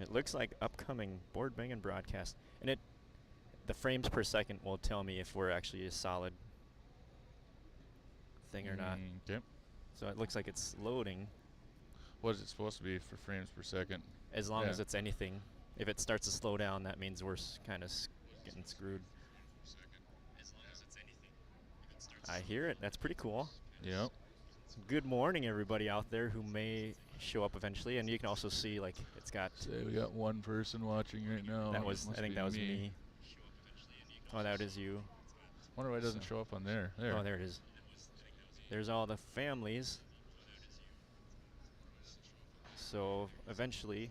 It looks like upcoming board banging broadcast, and the frames per second will tell me if we're actually a solid thing or not. Okay. So it looks like it's loading. What is it supposed to be for frames per second? As long as it's anything. If it starts to slow down, that means we're kind of getting screwed. I hear it. That's pretty cool. Yep. Good morning, everybody out there who may show up eventually, and you can also see like it's got. Say we got one person watching right now. I think that was me. Oh, that is you. Wonder why it doesn't show up on there. There. Oh, there it is. There's all the families. So eventually,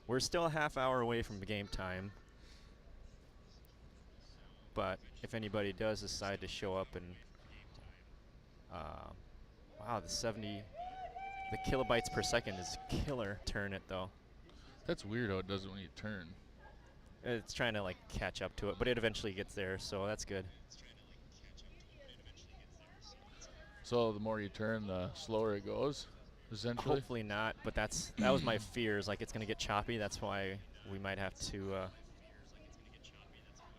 we're still a half hour away from the game time. But if anybody does decide to show up and, wow, the kilobytes per second is killer. Turn it though. That's weird how it does it when you turn. It's trying to like catch up to it, but it eventually gets there, so that's good. So the more you turn, the slower it goes, essentially? Hopefully not, but that was my fears. Like it's going to get choppy. That's why we might have to.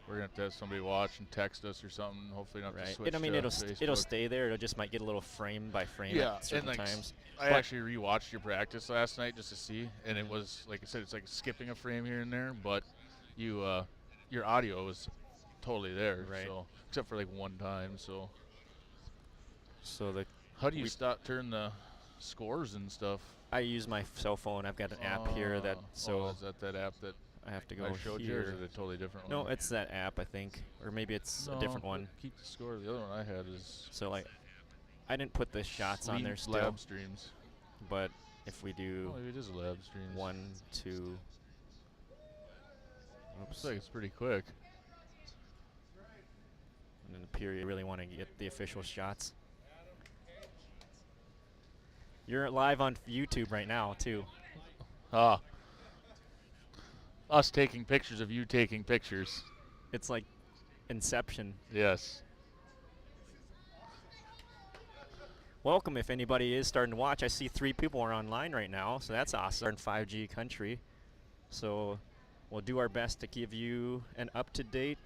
We're going to have somebody watch and text us or something. Hopefully not to switch I mean, to it'll stay there. It just might get a little frame by frame at certain times. I actually rewatched your practice last night just to see, and it was, like I said, it's like skipping a frame here and there, but your audio was totally there, right? So except for like one time. So the how do you turn the scores and stuff? I use my cell phone. I've got an app here that is that app that I have to go I showed here. you, or is it a totally different one? No, it's that app, I think, or maybe it's a different one. Keep the score. The other one I had is so like I didn't put the shots on there still. Lab streams. But if we do, maybe it is a lab stream. 1, 2. Looks like it's pretty quick. And in the period, you really want to get the official shots. You're live on YouTube right now, too. Us taking pictures of you taking pictures. It's like Inception. Yes. Welcome if anybody is starting to watch. I see 3 people are online right now, so that's awesome. We're in 5G country. So we'll do our best to give you an up-to-date.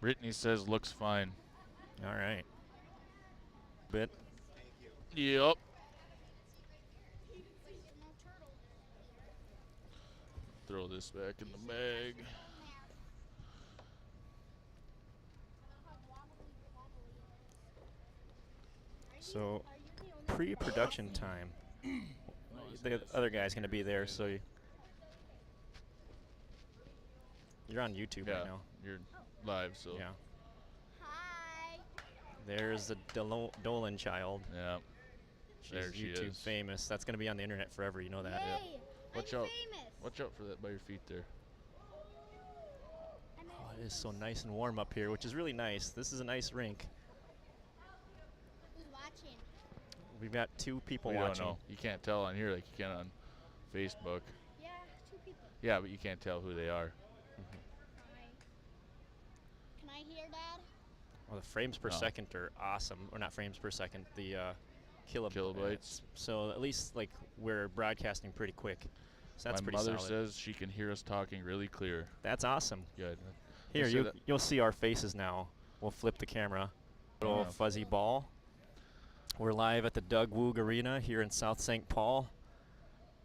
Brittany says looks fine. All right. Bit. Yep. Throw this back in the bag. So pre-production time. The other guy's going to be there, so you're on YouTube right now. You're live, so. Yeah. Hi. There's the Dolan child. Yeah. She's YouTube famous. That's going to be on the internet forever. You know that. Yay, yeah. Watch out for that by your feet there. Oh, it is so nice and warm up here, which is really nice. This is a nice rink. Who's watching? We've got 2 people we watching. Don't know. You can't tell on here like you can on Facebook. Yeah, 2 people. Yeah, but you can't tell who they are. Can I hear, Dad? Well, the frames per second are awesome. Or not frames per second, the kilobytes. So at least like we're broadcasting pretty quick. So that's pretty solid. My mother says she can hear us talking really clear. That's awesome. Good. Here, you'll see our faces now. We'll flip the camera. Little fuzzy ball. We're live at the Woog Arena here in South St. Paul,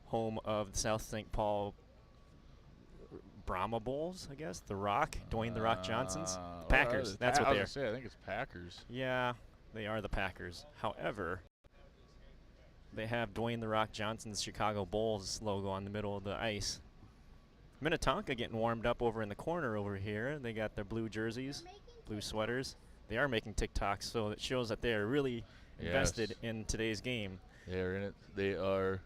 home of the South St. Paul Brahma Bulls, I guess. The Rock, Dwayne "The Rock" Johnson's. Packers, that's what they are. I think it's Packers. Yeah, they are the Packers. However, they have Dwayne "The Rock" Johnson's Chicago Bulls logo on the middle of the ice. Minnetonka getting warmed up over in the corner over here. They got their blue jerseys, blue sweaters. They are making TikToks, so it shows that they are really invested in today's game. They are in it. They are.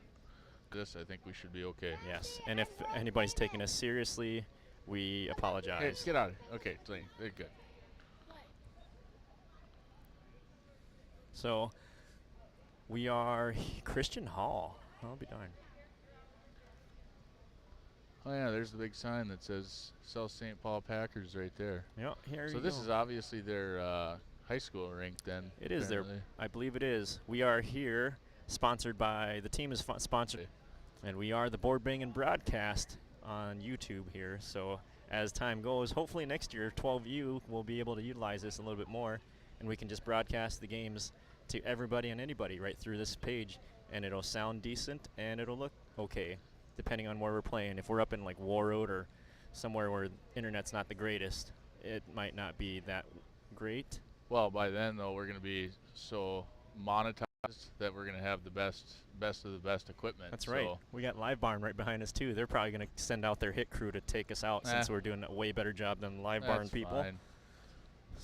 I think we should be okay. Yes, and if anybody's taking us seriously, we apologize. Hey, get out of here. Okay, they're good. So we are Christian Hall. I'll be darned. Oh yeah, there's the big sign that says South St. Paul Packers right there. Yep, here so this is obviously their high school rink then. It is their, I believe it is. We are here, sponsored by, the team is sponsored. And we are the Board Banging Broadcast on YouTube here. So as time goes, hopefully next year 12U will be able to utilize this a little bit more, and we can just broadcast the games to everybody and anybody right through this page, and it'll sound decent and it'll look okay, depending on where we're playing. If we're up in like Warroad or somewhere where internet's not the greatest, it might not be that great. Well, by then though, we're going to be so monetized that we're going to have the best of the best equipment. That's right. We got Live Barn right behind us too. They're probably going to send out their hit crew to take us out since we're doing a way better job than Live Barn people. Fine.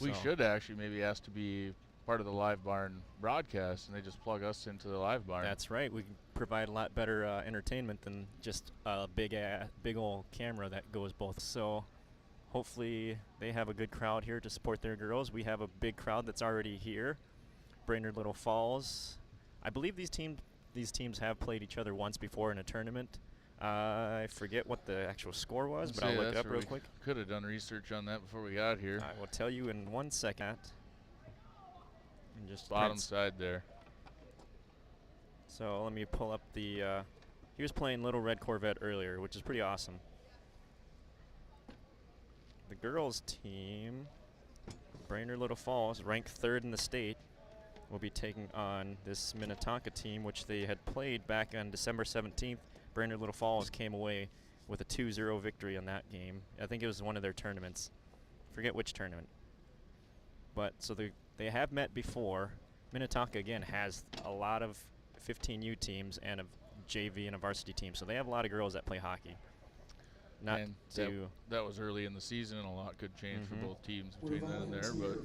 We should actually maybe ask to be part of the Live Barn broadcast, and they just plug us into the Live Barn. That's right. We can provide a lot better entertainment than just a big old camera that goes both. So hopefully they have a good crowd here to support their girls. We have a big crowd that's already here. Brainerd Little Falls. I believe these teams have played each other once before in a tournament. I forget what the actual score was, but I'll look it up real quick. Could have done research on that before we got here. I will tell you in 1 second. And just bottom side there. So let me pull up the. He was playing Little Red Corvette earlier, which is pretty awesome. The girls' team, Brainerd Little Falls, ranked 3rd in the state, will be taking on this Minnetonka team, which they had played back on December 17th. Brainerd Little Falls came away with a 2-0 victory on that game. I think it was one of their tournaments. Forget which tournament. But so they have met before. Minnetonka, again, has a lot of 15U teams and a JV and a varsity team. So they have a lot of girls that play hockey. And that was early in the season, and a lot could change for both teams between then and there. But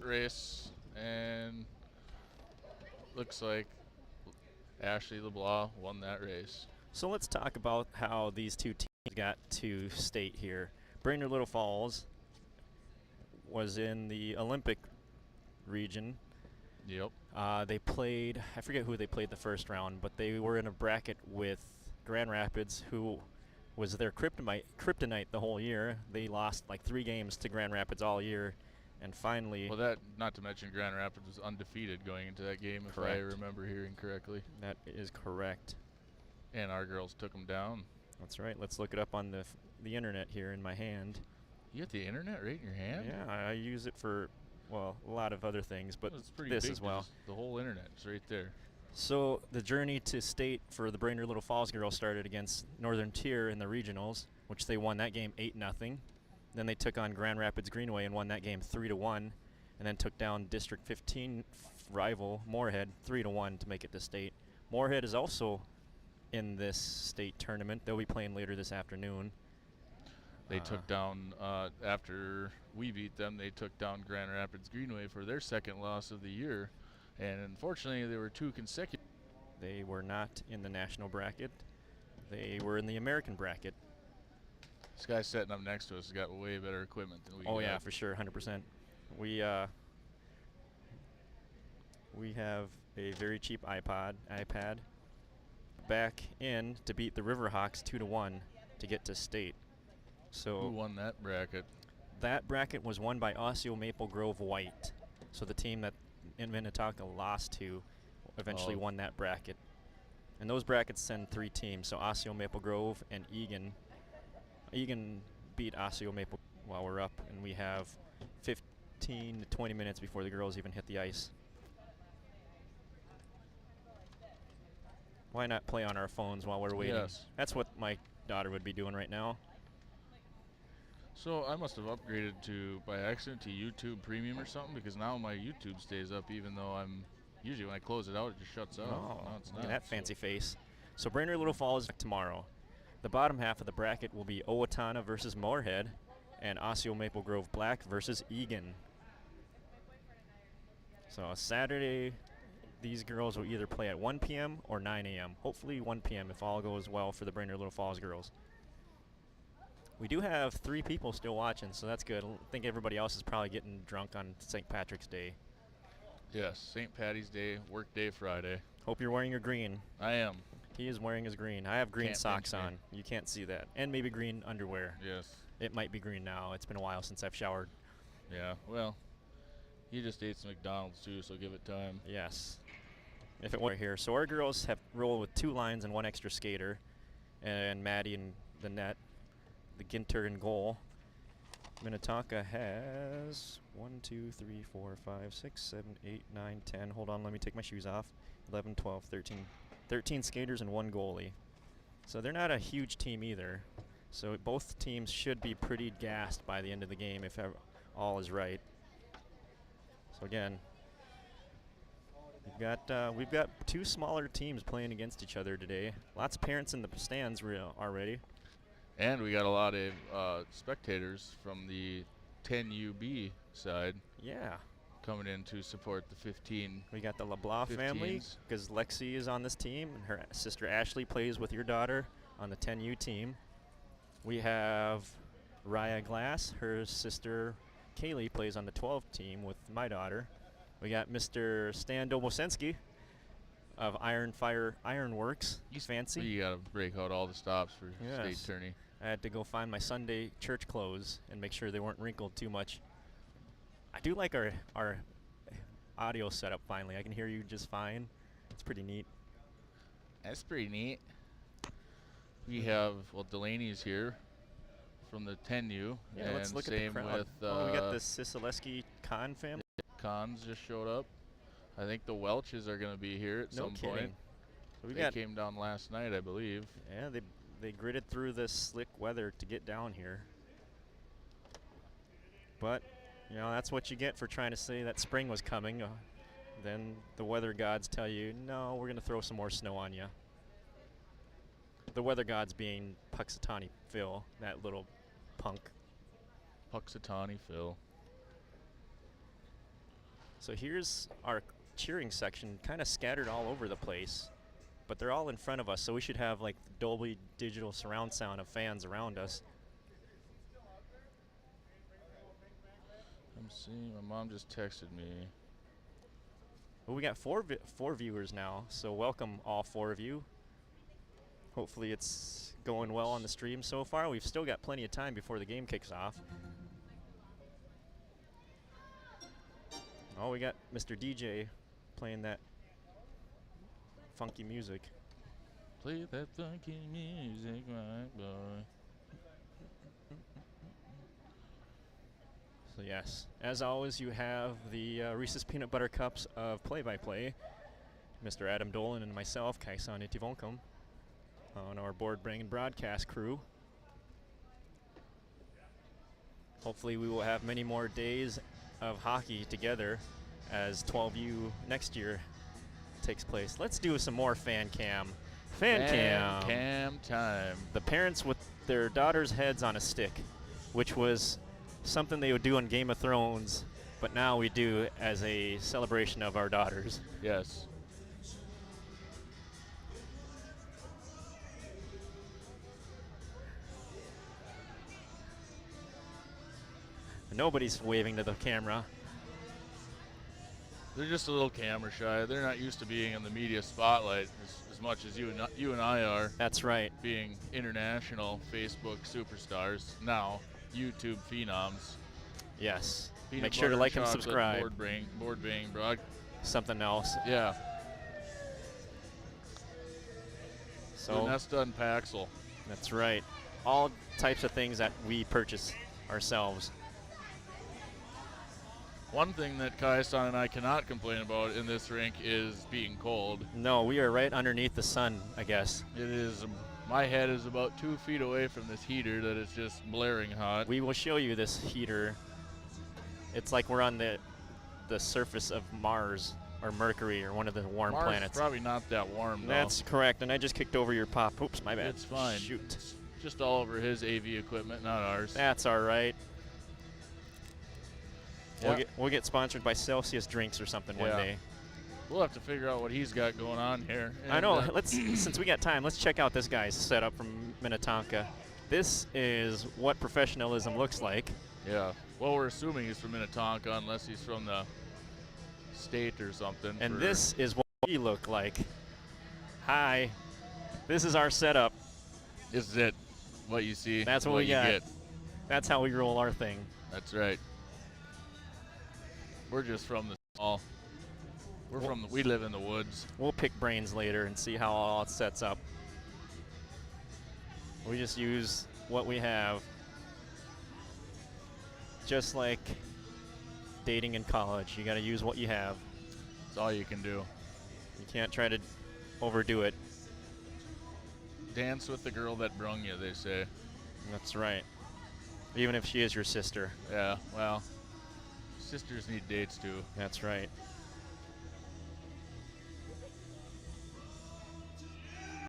race, and looks like Ashley LeBlanc won that race. So let's talk about how these two teams got to state here. Brainerd Little Falls was in the Olympic region. Yep. They played, I forget who they played the first round, but they were in a bracket with Grand Rapids, who was their kryptonite the whole year. They lost like 3 games to Grand Rapids all year, and finally. Well, that, not to mention Grand Rapids was undefeated going into that game, if I remember hearing correctly. That is correct. And our girls took them down. That's right. Let's look it up on the internet here in my hand. You got the internet right in your hand? Yeah, I use it for, well, a lot of other things, but this as well. The whole internet is right there. So the journey to state for the Brainerd Little Falls girls started against Northern Tier in the regionals, which they won that game 8-0. Then they took on Grand Rapids Greenway and won that game 3-1, and then took down District 15 rival Moorhead 3-1 to make it to state. Moorhead is also in this state tournament. They'll be playing later this afternoon. They took down, after we beat them, they took down Grand Rapids Greenway for their 2nd loss of the year. And unfortunately, they were 2 consecutive. They were not in the national bracket. They were in the American bracket. This guy sitting up next to us has got way better equipment than we got. Oh, yeah, for sure, 100%. We have a very cheap iPad back in to beat the Riverhawks 2-1 to get to state. So who won that bracket? That bracket was won by Osseo Maple Grove White. So the team that in Minnetonka lost to eventually won that bracket. And those brackets send 3 teams. So Osseo Maple Grove and Egan. Egan beat Osseo Maple while we're up, and we have 15 to 20 minutes before the girls even hit the ice. Why not play on our phones while we're waiting? Yes. That's what my daughter would be doing right now. So I must have upgraded by accident to YouTube Premium or something, because now my YouTube stays up even though usually when I close it out it just shuts off. Oh, no, it's look not. at that fancy face. So Brainerd Little Falls tomorrow. The bottom half of the bracket will be Owatonna versus Moorhead, and Osseo Maple Grove Black versus Egan. So Saturday, these girls will either play at 1 p.m. or 9 a.m. Hopefully 1 p.m. if all goes well for the Brainerd Little Falls girls. We do have 3 people still watching, so that's good. I think everybody else is probably getting drunk on St. Patrick's Day. Yes, St. Patty's Day, work day Friday. Hope you're wearing your green. I am. He is wearing his green. I have green Can't socks on. You can't see that. And maybe green underwear. Yes. It might be green now. It's been a while since I've showered. Yeah, well, he just ate some McDonald's too, so give it time. Yes. if it were here. So our girls have rolled with 2 lines and 1 extra skater, and Maddie in the net, the Ginter in goal. Minnetonka has 1, 2, 3, 4, 5, 6, 7, 8, 9, 10. Hold on, let me take my shoes off. 11, 12, 13. 13 skaters and 1 goalie. So they're not a huge team either. So both teams should be pretty gassed by the end of the game if all is right. So again, we've got 2 smaller teams playing against each other today. Lots of parents in the stands already. And we got a lot of spectators from the 10UB side. Yeah. Coming in to support the 15. We got the LeBlanc family, because Lexi is on this team, and her sister Ashley plays with your daughter on the 10U team. We have Raya Glass, her sister Kaylee plays on the 12 team with my daughter. We got Mr. Stan Dobosensky of Ironworks. He's fancy. You gotta break out all the stops for state tourney. I had to go find my Sunday church clothes and make sure they weren't wrinkled too much. I do like our audio setup finally. I can hear you just fine. It's pretty neat. That's pretty neat. We have, well, Delaney's here from the 10U. Yeah, and let's look at same the crowd. with We got the Sisileski Khan family. Cons just showed up. I think the Welches are going to be here at some point. So we they came down last night, I believe. Yeah, they gritted through this slick weather to get down here. But, you know, that's what you get for trying to say that spring was coming. Then the weather gods tell you, no, we're going to throw some more snow on you. The weather gods being Puxatawny Phil, that little punk. Puxatawny Phil. So here's our cheering section, kind of scattered all over the place, but they're all in front of us, so we should have like Dolby digital surround sound of fans around us. I'm seeing, my mom just texted me. Well, we got four viewers now, so welcome all 4 of you. Hopefully it's going well on the stream so far. We've still got plenty of time before the game kicks off. Oh, we got Mr. DJ playing that funky music. Play that funky music, my boy. So yes, as always, you have the Reese's Peanut Butter Cups of play-by-play. Mr. Adam Dolan and myself, Kaisan Itivonkum, on our board bringing broadcast crew. Hopefully we will have many more days of hockey together as 12U next year takes place. Let's do some more fan cam. Fan cam time. The parents with their daughters' heads on a stick, which was something they would do on Game of Thrones, but now we do as a celebration of our daughters. Yes. Nobody's waving to the camera. They're just a little camera shy. They're not used to being in the media spotlight as much as you and I are. That's right. Being international Facebook superstars, now YouTube phenoms. Yes. Peanut Make sure to butter like and chocolate, subscribe. Board bang, broad. Something else. Yeah. So Lunesta and Paxel. That's right. All types of things that we purchase ourselves. One thing that Kaisan and I cannot complain about in this rink is being cold. No, we are right underneath the sun, I guess. It is, my head is about 2 feet away from this heater that is just blaring hot. We will show you this heater. It's like we're on the surface of Mars or Mercury or one of the warm Mars planets. Is probably not that warm, though. That's correct, and I just kicked over your pop. Oops, my bad. It's fine. Shoot. It's just all over his AV equipment, not ours. That's all right. Yeah. We'll get sponsored by Celsius drinks or something one day. We'll have to figure out what he's got going on here. I know. Let's since we got time, let's check out this guy's setup from Minnetonka. This is what professionalism looks like. Yeah. Well, we're assuming he's from Minnetonka unless he's from the state or something. And this is what we look like. Hi. This is our setup. This is it. What you see. That's what we got. Get. That's how we roll our thing. That's right. We're just from the small. We live in the woods. We'll pick brains later and see how all it sets up. We just use what we have. Just like dating in college, you got to use what you have. That's all you can do. You can't try to overdo it. Dance with the girl that brung you, they say. That's right. Even if she is your sister. Yeah, well, sisters need dates too. That's right.